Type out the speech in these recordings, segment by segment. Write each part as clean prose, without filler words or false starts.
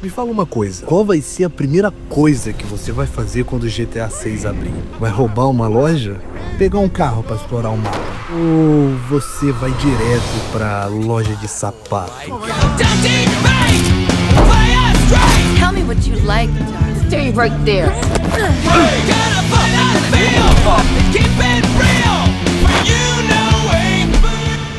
Me fala uma coisa, qual vai ser a primeira coisa que você vai fazer quando o GTA 6 abrir? Vai roubar uma loja? Pegar um carro pra explorar o mapa? Ou você vai direto pra loja de sapato? Tell me what you like, darling. Stay right there.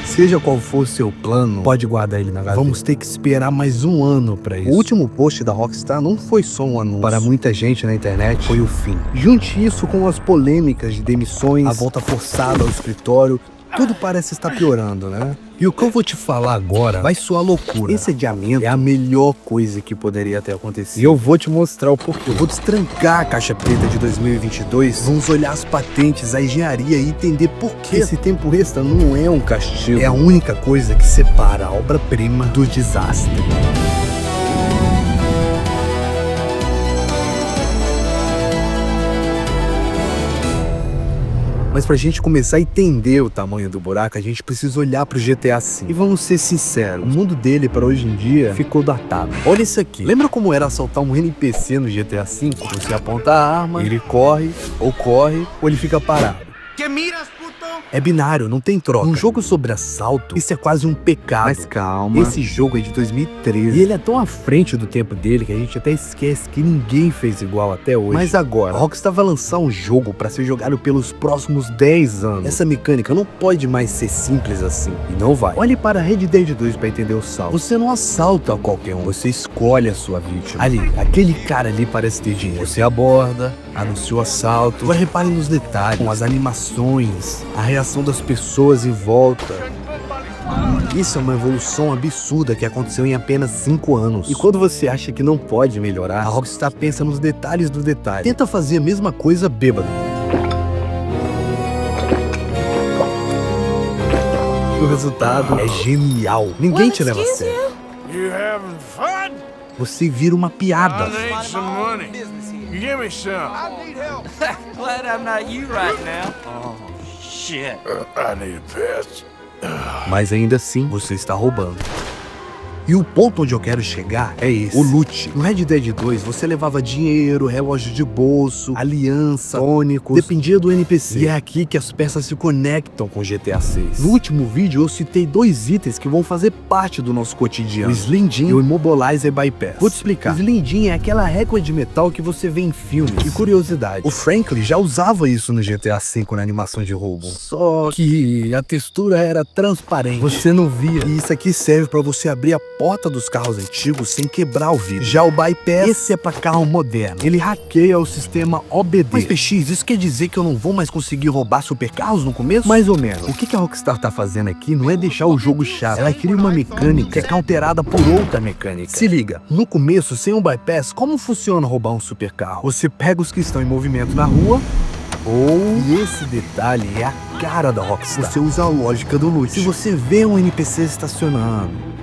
Seja qual for o seu plano, pode guardar ele na gaveta. Vamos ter que esperar mais um ano pra isso. O último post da Rockstar não foi só um anúncio. Para muita gente na internet, foi o fim. Junte isso com as polêmicas de demissões, a volta forçada ao escritório, tudo parece estar piorando, né? E o que eu vou te falar agora vai soar loucura. Esse adiamento é a melhor coisa que poderia ter acontecido. E eu vou te mostrar o porquê. Eu vou destrancar a caixa preta de 2022. Vamos olhar as patentes, a engenharia e entender por que esse tempo extra não é um castigo. É a única coisa que separa a obra-prima do desastre. Mas pra gente começar a entender o tamanho do buraco, a gente precisa olhar pro GTA V. E vamos ser sinceros, o mundo dele para hoje em dia ficou datado. Olha isso aqui. Lembra como era assaltar um NPC no GTA V? Você aponta a arma, ele corre, ou ele fica parado. Que miras, puto? É binário, não tem troca. Um jogo sobre assalto, isso é quase um pecado. Mas calma, esse jogo é de 2013. E ele é tão à frente do tempo dele que a gente até esquece que ninguém fez igual até hoje. Mas agora, a Rockstar vai lançar um jogo pra ser jogado pelos próximos 10 anos. Essa mecânica não pode mais ser simples assim. E não vai. Olhe para Red Dead 2 pra entender o salto. Você não assalta qualquer um, você escolhe a sua vítima. Ali, aquele cara ali parece ter dinheiro. Você aborda, anuncia o assalto. Agora repare nos detalhes, com as animações, a reação das pessoas em volta. Isso é uma evolução absurda que aconteceu em apenas 5 anos. E quando você acha que não pode melhorar, a Rockstar pensa nos detalhes do detalhe. Tenta fazer a mesma coisa bêbado. O resultado é genial. Ninguém te leva a sério. You having fun? Você vira uma piada. I need some money. Give me some. I need help. Glad I'm not you right now. Oh, shit. I need a piss. Mas ainda assim, você está roubando. E o ponto onde eu quero chegar é esse: o loot. No Red Dead 2, você levava dinheiro, relógio de bolso, aliança, tônicos, dependia do NPC. E é aqui que as peças se conectam com GTA 6. No último vídeo, eu citei 2 itens que vão fazer parte do nosso cotidiano: o Slim Jim e o Immobilizer Bypass. Vou te explicar. O Slim Jim é aquela régua de metal que você vê em filmes. E curiosidade, o Franklin já usava isso no GTA V na animação de roubo. Só que a textura era transparente. Você não via. E isso aqui serve pra você abrir a porta dos carros antigos sem quebrar o vidro. Já o Bypass, esse é pra carro moderno. Ele hackeia o sistema OBD. Mas PX, isso quer dizer que eu não vou mais conseguir roubar supercarros no começo? Mais ou menos. O que a Rockstar tá fazendo aqui não é deixar o jogo chato. Ela cria uma mecânica que é counterada por outra mecânica. Se liga, no começo, sem um Bypass, como funciona roubar um supercarro? Você pega os que estão em movimento na rua, e esse detalhe é a cara da Rockstar. Você usa a lógica do loot. Se você vê um NPC estacionando,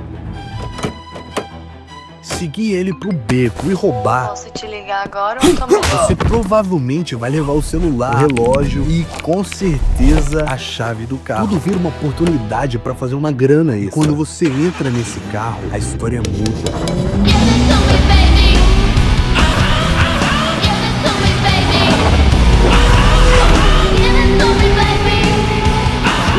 seguir ele pro beco e roubar, Posso te ligar agora ou também? você provavelmente vai levar o celular, o relógio e com certeza a chave do carro. Tudo vira uma oportunidade pra fazer uma grana extra. Quando você entra nesse carro, a história muda.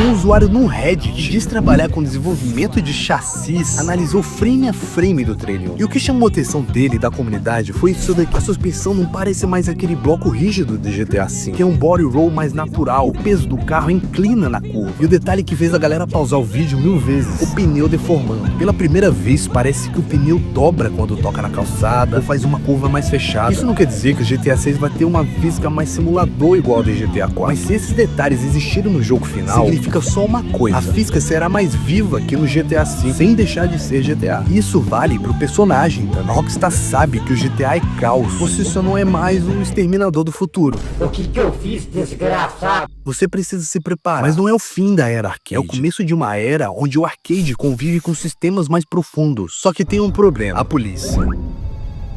Um usuário no Reddit quis trabalhar com desenvolvimento de chassis, analisou frame a frame do trailer. E o que chamou a atenção dele e da comunidade foi isso daqui: a suspensão não parece mais aquele bloco rígido do GTA V. Tem um body roll mais natural, o peso do carro inclina na curva. E o detalhe que fez a galera pausar o vídeo 1000 vezes: o pneu deformando. Pela primeira vez, parece que o pneu dobra quando toca na calçada ou faz uma curva mais fechada. Isso não quer dizer que o GTA 6 vai ter uma física mais simulador igual ao do GTA 4. Mas se esses detalhes existirem no jogo final, significa só uma coisa: a física será mais viva que no GTA V, sem deixar de ser GTA. Isso vale pro personagem também. A Rockstar sabe que o GTA é caos. Você só não é mais um exterminador do futuro. O que eu fiz, desgraçado? Você precisa se preparar. Mas não é o fim da era arcade. É o começo de uma era onde o arcade convive com sistemas mais profundos. Só que tem um problema: a polícia.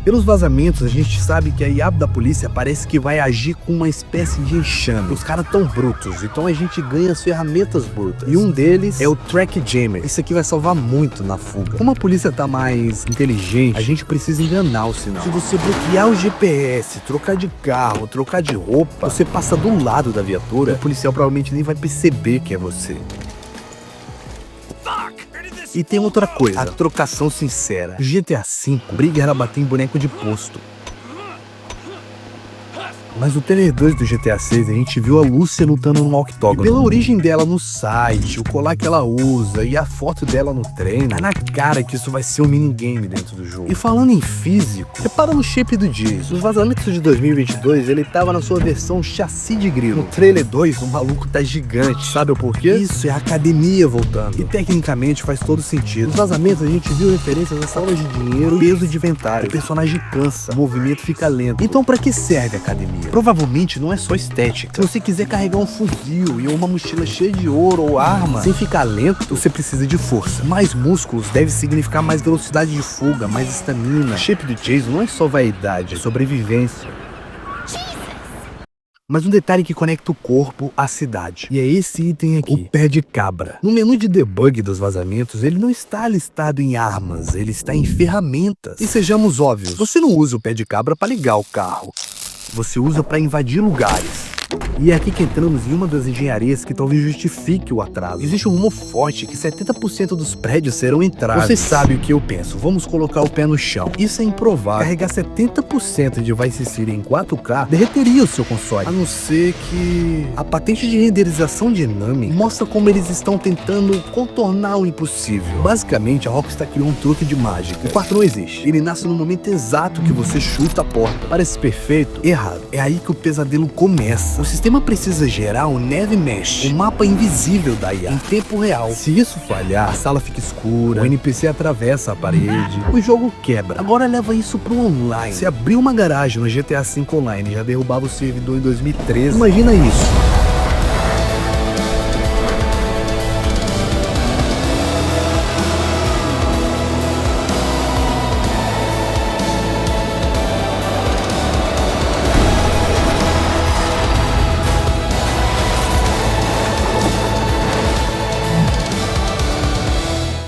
Pelos vazamentos, a gente sabe que a IA da polícia parece que vai agir com uma espécie de enxame. Os caras tão brutos, então a gente ganha as ferramentas brutas. E um deles é o Track Jammer. Isso aqui vai salvar muito na fuga. Como a polícia tá mais inteligente, a gente precisa enganar o sinal. Se você bloquear o GPS, trocar de carro, trocar de roupa, você passa do lado da viatura, o policial provavelmente nem vai perceber que é você. E tem outra coisa, a trocação sincera. No GTA V, o briga era bater em boneco de posto. Mas no trailer 2 do GTA 6 a gente viu a Lúcia lutando no octógono. E pela origem dela no site, o colar que ela usa e a foto dela no treino, tá na cara que isso vai ser um minigame dentro do jogo. E falando em físico, repara no shape do Jason. Nos vazamentos de 2022 ele tava na sua versão chassi de grilo. No trailer 2 o maluco tá gigante. Sabe o porquê? Isso é a academia voltando. E tecnicamente faz todo sentido. Nos vazamentos a gente viu referências às salas de dinheiro e peso de inventário. O personagem cansa, o movimento fica lento. Então pra que serve a academia? Provavelmente não é só estética. Se você quiser carregar um fuzil e uma mochila cheia de ouro ou arma sem ficar lento, você precisa de força. Mais músculos deve significar mais velocidade de fuga, mais estamina. O shape do Jason não é só vaidade, é sobrevivência. Mas um detalhe que conecta o corpo à cidade. E é esse item aqui, o pé de cabra. No menu de debug dos vazamentos, ele não está listado em armas, ele está em ferramentas. E sejamos óbvios, você não usa o pé de cabra para ligar o carro. Você usa para invadir lugares. E é aqui que entramos em uma das engenharias que talvez justifique o atraso. Existe um rumor forte que 70% dos prédios serão entrados. Você sabe o que eu penso, vamos colocar o pé no chão. Isso é improvável. Carregar 70% de Vice City em 4K derreteria o seu console. A não ser que a patente de renderização dinâmica mostra como eles estão tentando contornar o impossível. Basicamente, a Rockstar criou um truque de mágica. O quarto não existe. Ele nasce no momento exato que você chuta a porta. Parece perfeito? Errado. É aí que o pesadelo começa. O sistema precisa gerar um Neve Mesh, um mapa invisível da IA, em tempo real. Se isso falhar, a sala fica escura, o NPC atravessa a parede, o jogo quebra. Agora leva isso pro online. Se abrir uma garagem no GTA V Online e já derrubava o servidor em 2013, imagina isso.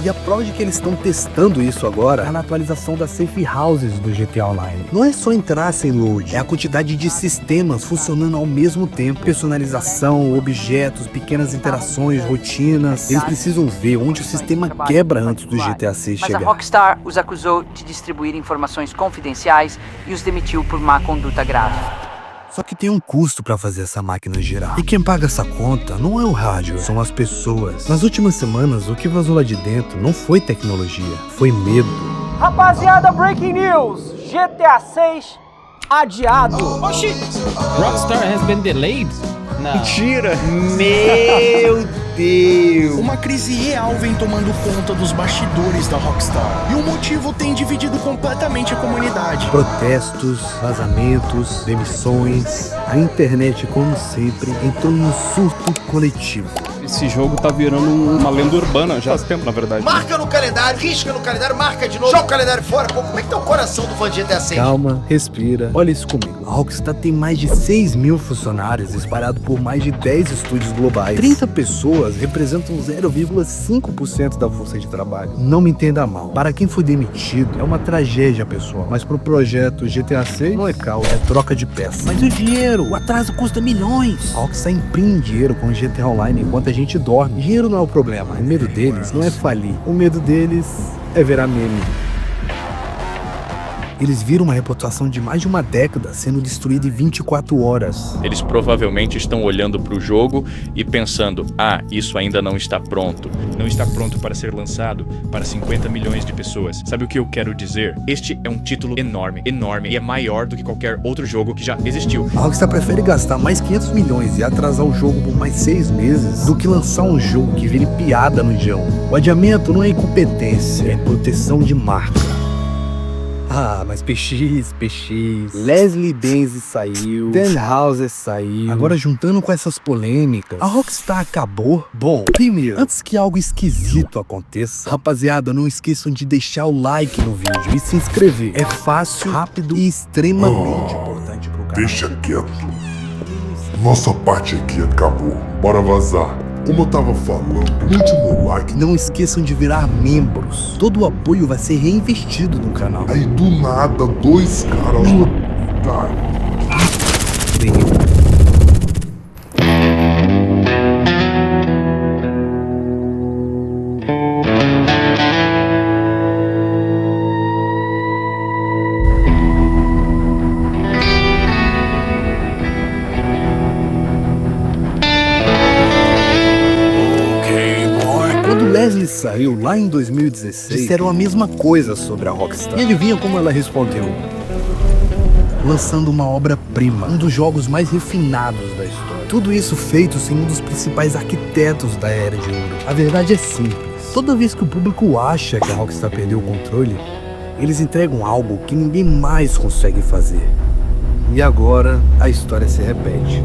E a prova de que eles estão testando isso agora é na atualização das Safe Houses do GTA Online. Não é só entrar sem load, é a quantidade de sistemas funcionando ao mesmo tempo. Personalização, objetos, pequenas interações, rotinas. Eles precisam ver onde o sistema quebra antes do GTA 6 chegar. Mas a Rockstar os acusou de distribuir informações confidenciais e os demitiu por má conduta grave. Só que tem um custo pra fazer essa máquina girar. E quem paga essa conta não é o hardware, são as pessoas. Nas últimas semanas, o que vazou lá de dentro não foi tecnologia, foi medo. Rapaziada, breaking news! GTA 6 adiado. Oh shit! Rockstar has been delayed? Não. Mentira! Meu Deus! Uma crise real vem tomando conta dos bastidores da Rockstar. E o motivo tem dividido completamente a comunidade. Protestos, vazamentos, demissões. A internet, como sempre, entrou em um surto coletivo. Esse jogo tá virando uma lenda urbana já faz tempo, na verdade. Marca no calendário, risca no calendário, marca de novo, joga o calendário fora. Pô, como é que tá o coração do fã de GTA 6? Calma, respira. Olha isso comigo. A Rockstar tem mais de 6 mil funcionários espalhados por mais de 10 estúdios globais. 30 pessoas representam 0,5% da força de trabalho. Não me entenda mal. Para quem foi demitido, é uma tragédia pessoal. Mas pro projeto GTA 6, não é caos, é troca de peças. Mas o dinheiro, o atraso custa milhões. A Rockstar imprime dinheiro com o GTA Online enquanto a gente dorme. Dinheiro não é o problema. O medo deles não é falir. O medo deles é virar meme. Eles viram uma reputação de mais de uma década sendo destruída em 24 horas. Eles provavelmente estão olhando para o jogo e pensando: ah, isso ainda não está pronto. Não está pronto para ser lançado para 50 milhões de pessoas. Sabe o que eu quero dizer? Este é um título enorme, enorme, e é maior do que qualquer outro jogo que já existiu. A Rockstar prefere gastar mais 500 milhões e atrasar o jogo por mais 6 meses do que lançar um jogo que vire piada no João. O adiamento não é incompetência, é proteção de marca. A Ah, mas PX. Leslie Benzies saiu, Dan Houser saiu. Agora, juntando com essas polêmicas, a Rockstar acabou? Bom, primeiro, antes que algo esquisito aconteça, rapaziada, não esqueçam de deixar o like no vídeo e se inscrever. É fácil, rápido e extremamente importante pro canal. Deixa quieto. Nossa parte aqui acabou. Bora vazar. Como eu tava falando, no último like. Não esqueçam de virar membros. Todo o apoio vai ser reinvestido no canal. Aí do nada, dois caras lutaram. Leslie saiu lá em 2016, disseram a mesma coisa sobre a Rockstar. E adivinha como ela respondeu? Lançando uma obra-prima, um dos jogos mais refinados da história. Tudo isso feito sem um dos principais arquitetos da Era de Ouro. A verdade é simples. Toda vez que o público acha que a Rockstar perdeu o controle, eles entregam algo que ninguém mais consegue fazer. E agora a história se repete.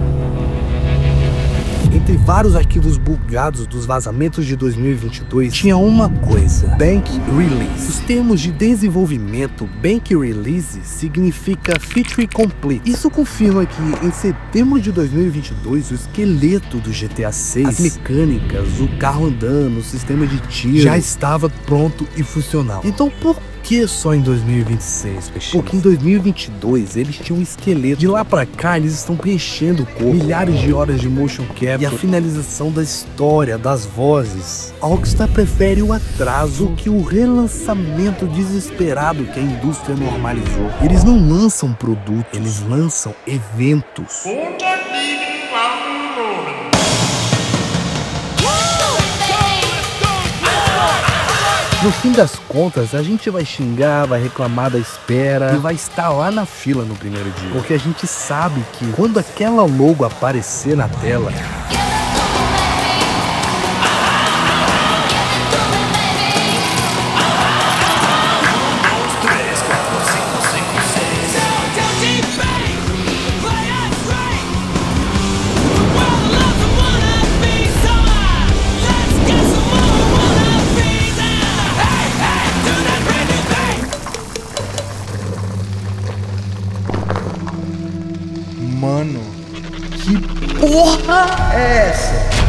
Entre vários arquivos bugados dos vazamentos de 2022, tinha uma coisa: Bank Release. Os termos de desenvolvimento Bank Release significa Feature Complete. Isso confirma que em setembro de 2022, o esqueleto do GTA 6, as mecânicas, o carro andando, o sistema de tiro, já estava pronto e funcional. Então por que só em 2026, PX? Porque em 2022 eles tinham um esqueleto. De lá pra cá eles estão preenchendo o corpo. Milhares de horas de motion capture e a finalização da história, das vozes. A Rockstar prefere o atraso que o relançamento desesperado que a indústria normalizou. Eles não lançam produto, eles lançam eventos. No fim das contas, a gente vai xingar, vai reclamar da espera e vai estar lá na fila no primeiro dia. Porque a gente sabe que quando aquela logo aparecer na tela, mano, que porra é essa?